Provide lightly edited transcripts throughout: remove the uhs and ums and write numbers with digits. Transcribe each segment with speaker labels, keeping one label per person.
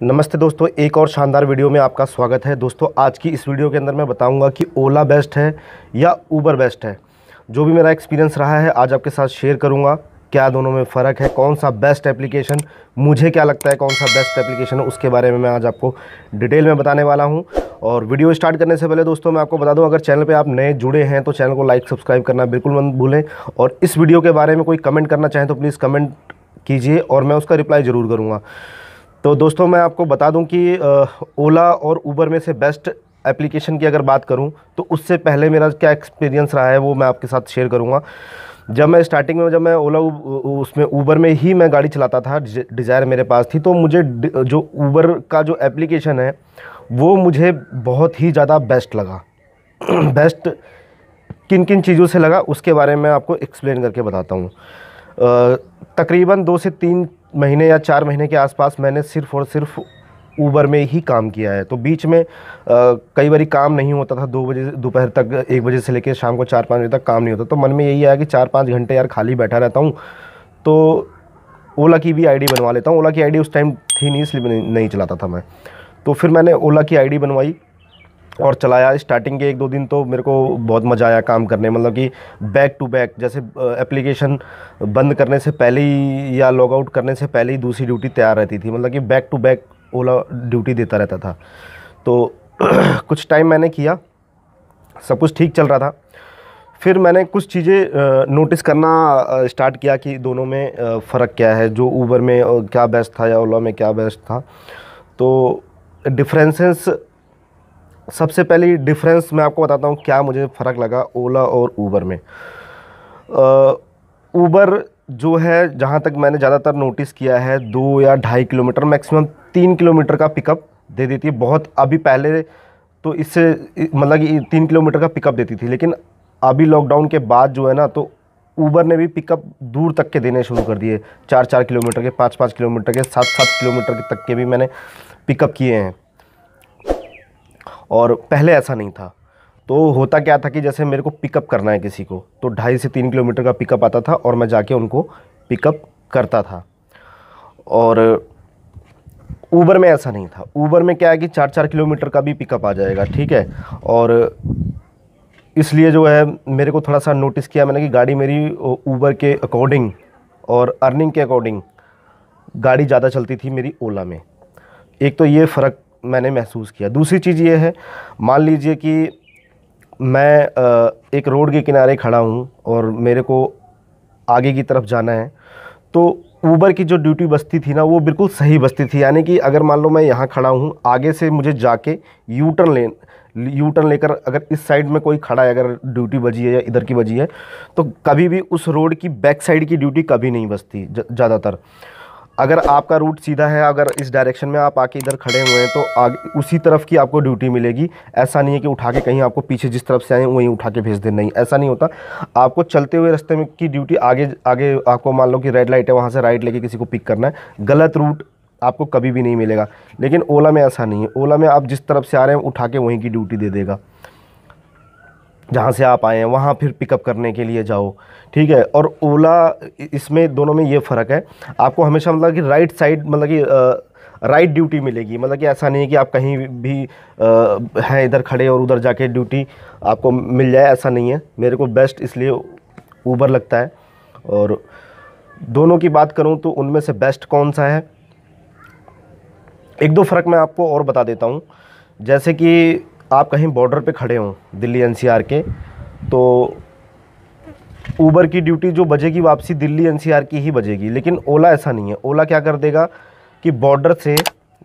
Speaker 1: नमस्ते दोस्तों, एक और शानदार वीडियो में आपका स्वागत है। दोस्तों, आज की इस वीडियो के अंदर मैं बताऊंगा कि ओला बेस्ट है या उबर बेस्ट है। जो भी मेरा एक्सपीरियंस रहा है आज आपके साथ शेयर करूंगा। क्या दोनों में फ़र्क है, कौन सा बेस्ट एप्लीकेशन, मुझे क्या लगता है कौन सा बेस्ट एप्लीकेशन है, उसके बारे में मैं आज आपको डिटेल में बताने वाला हूँ। और वीडियो स्टार्ट करने से पहले दोस्तों मैं आपको बता दूँ, अगर चैनल पर आप नए जुड़े हैं तो चैनल को लाइक सब्सक्राइब करना बिल्कुल मत भूलें। और इस वीडियो के बारे में कोई कमेंट करना चाहें तो प्लीज़ कमेंट कीजिए और मैं उसका रिप्लाई ज़रूर करूँगा। तो दोस्तों मैं आपको बता दूं कि ओला और उबर में से बेस्ट एप्लीकेशन की अगर बात करूं तो उससे पहले मेरा क्या एक्सपीरियंस रहा है वो मैं आपके साथ शेयर करूंगा। जब मैं स्टार्टिंग में जब मैं ओला उसमें उबर में ही मैं गाड़ी चलाता था, डिज़ायर मेरे पास थी, तो मुझे जो उबर का जो एप्लीकेशन है वो मुझे बहुत ही ज़्यादा बेस्ट लगा। बेस्ट किन किन चीज़ों से लगा उसके बारे में मैं आपको एक्सप्लेन करके बताता हूँ। तकरीबन 2 से 3 महीने या 4 महीने के आसपास मैंने सिर्फ़ और सिर्फ उबर में ही काम किया है। तो बीच में कई बारी काम नहीं होता था, 2 बजे दोपहर तक, 1 बजे से लेकर शाम को 4-5 बजे तक काम नहीं होता। तो मन में यही आया कि 4-5 घंटे यार खाली बैठा रहता हूँ तो ओला की भी आईडी बनवा लेता हूँ। ओला की आईडी उस टाइम थी नहीं, इसलिए नहीं चलाता था मैं। तो फिर मैंने ओला की आईडी बनवाई और चलाया। स्टार्टिंग के 1-2 दिन तो मेरे को बहुत मज़ा आया काम करने, मतलब कि बैक टू बैक, जैसे एप्लीकेशन बंद करने से पहले ही या लॉग आउट करने से पहले ही दूसरी ड्यूटी तैयार रहती थी, मतलब कि back to back Ola duty देता रहता था। तो कुछ टाइम मैंने किया, सब कुछ ठीक चल रहा था। फिर मैंने कुछ चीज़ें नोटिस करना स्टार्ट किया कि दोनों में फ़र्क क्या है, जो उबर में क्या बेस्ट था या ओला में क्या बेस्ट था। तो डिफरेंसेस, सबसे पहले डिफरेंस मैं आपको बताता हूँ क्या मुझे फ़र्क लगा ओला और उबर में। उबर जो है, जहाँ तक मैंने ज़्यादातर नोटिस किया है, 2 या 2.5 किलोमीटर, मैक्सिमम 3 किलोमीटर का पिकअप दे देती है। बहुत अभी पहले तो इससे मतलब कि 3 किलोमीटर का पिकअप देती थी, लेकिन अभी लॉकडाउन के बाद जो है ना, तो उबर ने भी पिकअप दूर तक के देने शुरू कर दिए। 4-4 किलोमीटर के, 5-5 किलोमीटर के, 7-7 किलोमीटर तक के भी मैंने पिकअप किए हैं। और पहले ऐसा नहीं था। तो होता क्या था कि जैसे मेरे को पिकअप करना है किसी को, तो 2.5 से 3 किलोमीटर का पिकअप आता था और मैं जाके उनको पिकअप करता था। और उबर में ऐसा नहीं था। उबर में क्या है कि 4-4 किलोमीटर का भी पिकअप आ जाएगा, ठीक है। और इसलिए जो है मेरे को थोड़ा सा नोटिस किया मैंने कि गाड़ी मेरी उबर के अकॉर्डिंग और अर्निंग के अकॉर्डिंग गाड़ी ज़्यादा चलती थी मेरी ओला में। एक तो ये फ़र्क मैंने महसूस किया। दूसरी चीज़ ये है, मान लीजिए कि मैं एक रोड के किनारे खड़ा हूँ और मेरे को आगे की तरफ जाना है, तो उबर की जो ड्यूटी बजती थी ना, वो बिल्कुल सही बजती थी। यानी कि अगर मान लो मैं यहाँ खड़ा हूँ, आगे से मुझे जाके यू टर्न लेकर अगर इस साइड में कोई खड़ा है, अगर ड्यूटी बजी है या इधर की बजी है, तो कभी भी उस रोड की बैक साइड की ड्यूटी कभी नहीं बजती ज़्यादातर। अगर आपका रूट सीधा है, अगर इस डायरेक्शन में आप आके इधर खड़े हुए हैं, तो आगे उसी तरफ की आपको ड्यूटी मिलेगी। ऐसा नहीं है कि उठा के कहीं आपको पीछे जिस तरफ से आए वहीं उठा के भेज दें, नहीं, ऐसा नहीं होता। आपको चलते हुए रास्ते में की ड्यूटी आगे आगे आपको, मान लो कि रेड लाइट है, वहाँ से राइट लेके किसी को पिक करना है, गलत रूट आपको कभी भी नहीं मिलेगा। लेकिन ओला में ऐसा नहीं है। ओला में आप जिस तरफ से आ रहे हैं उठा के वहीं की ड्यूटी दे देगा, जहाँ से आप आए हैं वहाँ फिर पिकअप करने के लिए जाओ, ठीक है। और ओला, इसमें दोनों में ये फ़र्क है, आपको हमेशा मतलब कि राइट साइड, मतलब कि राइट ड्यूटी मिलेगी। मतलब कि ऐसा नहीं है कि आप कहीं भी हैं इधर खड़े और उधर जाके ड्यूटी आपको मिल जाए, ऐसा नहीं है। मेरे को बेस्ट इसलिए उबर लगता है। और दोनों की बात करूँ तो उनमें से बेस्ट कौन सा है, 1-2 फ़र्क मैं आपको और बता देता हूँ। जैसे कि आप कहीं बॉर्डर पे खड़े हों दिल्ली एनसीआर के, तो उबर की ड्यूटी जो बजेगी वापसी दिल्ली एनसीआर की ही बजेगी। लेकिन ओला ऐसा नहीं है। ओला क्या कर देगा कि बॉर्डर से,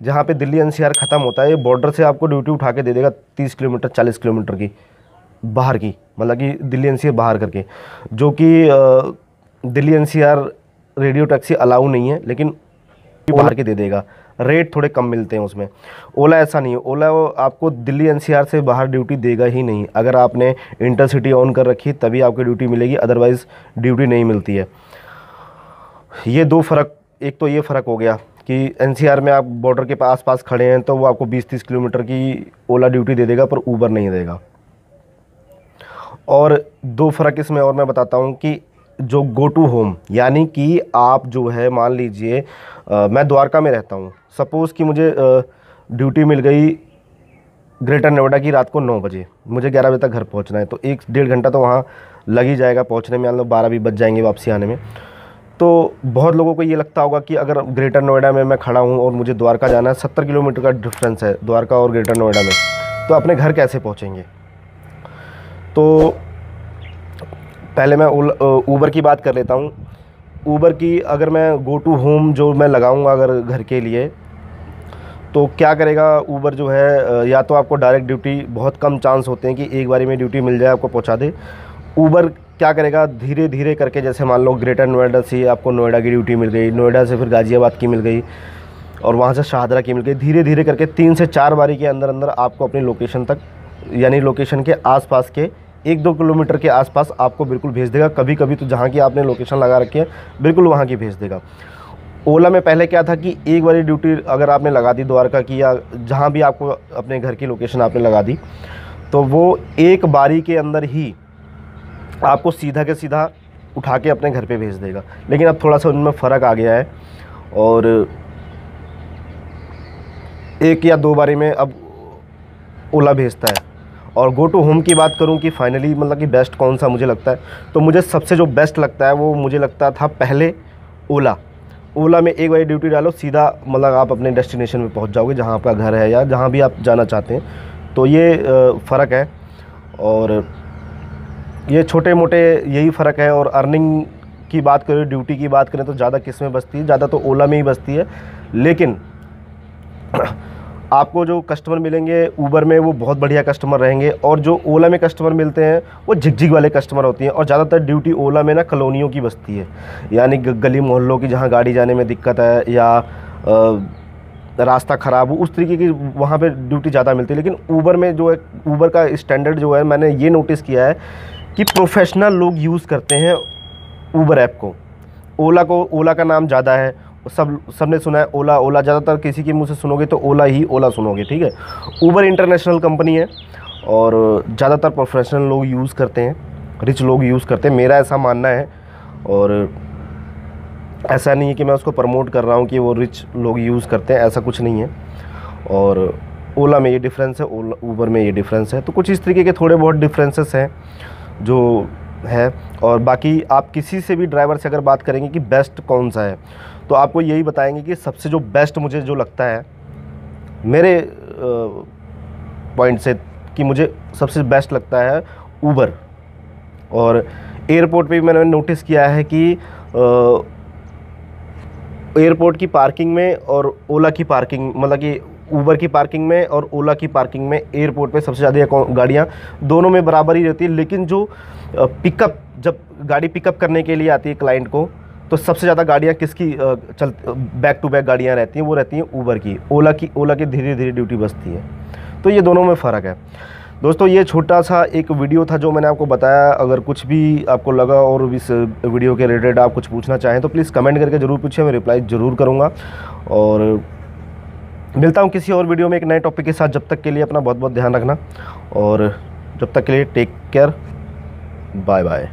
Speaker 1: जहाँ पे दिल्ली एनसीआर ख़त्म होता है, ये बॉर्डर से आपको ड्यूटी उठा के दे देगा 30 किलोमीटर 40 किलोमीटर की बाहर की, मतलब कि दिल्ली एनसीआर बाहर करके, जो कि Delhi NCR radio taxi allow नहीं है, लेकिन बाहर के दे देगा। रेट थोड़े कम मिलते हैं उसमें। ओला ऐसा नहीं है। ओला आपको दिल्ली एनसीआर से बाहर ड्यूटी देगा ही नहीं। अगर आपने इंटरसिटी ऑन कर रखी तभी आपको ड्यूटी मिलेगी, अदरवाइज़ ड्यूटी नहीं मिलती है। ये 2 फ़र्क, एक तो ये फ़र्क हो गया कि एनसीआर में आप बॉर्डर के आस-पास खड़े हैं तो वो आपको 20-30 किलोमीटर की ओला ड्यूटी दे देगा, पर उबर नहीं देगा। और 2 फ़र्क इसमें और मैं बताता हूँ कि जो गो टू होम, यानी कि आप जो है मान लीजिए मैं द्वारका में रहता हूँ, सपोज़ कि मुझे ड्यूटी मिल गई ग्रेटर नोएडा की रात को 9 बजे, मुझे 11 बजे तक घर पहुँचना है, तो 1-1.5 घंटा तो वहाँ लग ही जाएगा पहुँचने में, मतलब 12 भी बज जाएंगे वापसी आने में। तो बहुत लोगों को ये लगता होगा कि अगर ग्रेटर नोएडा में मैं खड़ा हूँ और मुझे द्वारका जाना है, 70 किलोमीटर का डिफरेंस है द्वारका और ग्रेटर नोएडा में, तो अपने घर कैसे पहुँचेंगे। तो पहले मैं ऊबर की बात कर लेता हूँ। ऊबर की अगर मैं गो टू होम जो मैं लगाऊंगा अगर घर के लिए, तो क्या करेगा ऊबर जो है, या तो आपको डायरेक्ट ड्यूटी, बहुत कम चांस होते हैं कि एक बारी में ड्यूटी मिल जाए आपको पहुंचा दे। ऊबर क्या करेगा, धीरे धीरे करके, जैसे मान लो ग्रेटर नोएडा से आपको नोएडा की ड्यूटी मिल गई, नोएडा से फिर गाज़ियाबाद की मिल गई और वहाँ से शाहदरा की मिल गई, धीरे धीरे करके 3 से 4 बारी के अंदर अंदर आपको अपनी लोकेशन तक, यानी लोकेशन के आसपास के 1-2 किलोमीटर के आसपास आपको बिल्कुल भेज देगा। कभी कभी तो जहाँ की आपने लोकेशन लगा रखी है बिल्कुल वहाँ की भेज देगा। ओला में पहले क्या था कि एक बारी ड्यूटी अगर आपने लगा दी द्वारका की या जहाँ भी आपको अपने घर की लोकेशन आपने लगा दी, तो वो एक बारी के अंदर ही आपको सीधा के सीधा उठा के अपने घर पे भेज देगा। लेकिन अब थोड़ा सा उनमें फ़र्क आ गया है और 1 या 2 बारी में अब ओला भेजता है। और गो टू होम की बात करूं कि फाइनली मतलब कि बेस्ट कौन सा मुझे लगता है, तो मुझे सबसे जो बेस्ट लगता है वो मुझे लगता था पहले ओला। ओला में एक बारी ड्यूटी डालो, सीधा मतलब आप अपने डेस्टिनेशन में पहुंच जाओगे, जहां आपका घर है या जहां भी आप जाना चाहते हैं। तो ये फ़र्क है और ये छोटे मोटे यही फ़र्क है। और अर्निंग की बात करें, ड्यूटी की बात करें तो ज़्यादा किस में बचती है, ज़्यादा तो ओला में ही बचती है। लेकिन आपको जो कस्टमर मिलेंगे ऊबर में वो बहुत बढ़िया कस्टमर रहेंगे, और जो ओला में कस्टमर मिलते हैं वो झिकझिक वाले कस्टमर होती हैं। और ज़्यादातर ड्यूटी ओला में ना कॉलोनियों की बसती है, यानी गली मोहल्लों की, जहाँ गाड़ी जाने में दिक्कत है या रास्ता ख़राब हो, उस तरीके की वहाँ पे ड्यूटी ज़्यादा मिलती है। लेकिन ऊबर में जो है, ऊबर का स्टैंडर्ड जो है, मैंने ये नोटिस किया है कि प्रोफेशनल लोग यूज़ करते हैं ऊबर ऐप को। ओला का नाम ज़्यादा है, सबने सुना है ओला ओला, ज़्यादातर किसी के मुंह से सुनोगे तो ओला ही ओला सुनोगे, ठीक है। ऊबर इंटरनेशनल कंपनी है और ज़्यादातर प्रोफेशनल लोग यूज़ करते हैं, रिच लोग यूज़ करते हैं, मेरा ऐसा मानना है। और ऐसा नहीं है कि मैं उसको प्रमोट कर रहा हूँ कि वो रिच लोग यूज़ करते हैं, ऐसा कुछ नहीं है। और ओला में ये डिफरेंस है, ऊबर में ये डिफरेंस है। तो कुछ इस तरीके के थोड़े बहुत डिफरेंसेस हैं जो है। और बाकी आप किसी से भी ड्राइवर से अगर बात करेंगे कि बेस्ट कौन सा है, तो आपको यही बताएंगे कि सबसे जो बेस्ट मुझे जो लगता है मेरे पॉइंट से, कि मुझे सबसे बेस्ट लगता है ऊबर। और एयरपोर्ट पे भी मैंने नोटिस किया है कि एयरपोर्ट की पार्किंग में और ओला की पार्किंग, मतलब कि ऊबर की पार्किंग में और ओला की पार्किंग में, एयरपोर्ट पे सबसे ज़्यादा गाड़ियाँ दोनों में बराबर ही रहती है। लेकिन जो पिकअप, जब गाड़ी पिकअप करने के लिए आती है क्लाइंट को, तो सबसे ज़्यादा गाड़ियाँ किसकी बैक टू बैक गाड़ियाँ रहती हैं, वो रहती हैं ऊबर की। ओला की धीरे धीरे ड्यूटी बचती है। तो ये दोनों में फ़र्क है। दोस्तों ये छोटा सा एक वीडियो था जो मैंने आपको बताया। अगर कुछ भी आपको लगा और इस वीडियो के रिलेटेड आप कुछ पूछना चाहें तो प्लीज़ कमेंट करके ज़रूर पूछिए, मैं रिप्लाई ज़रूर करूँगा। और मिलता हूँ किसी और वीडियो में एक नए टॉपिक के साथ। जब तक के लिए अपना बहुत बहुत ध्यान रखना, और जब तक के लिए टेक केयर, बाय बाय।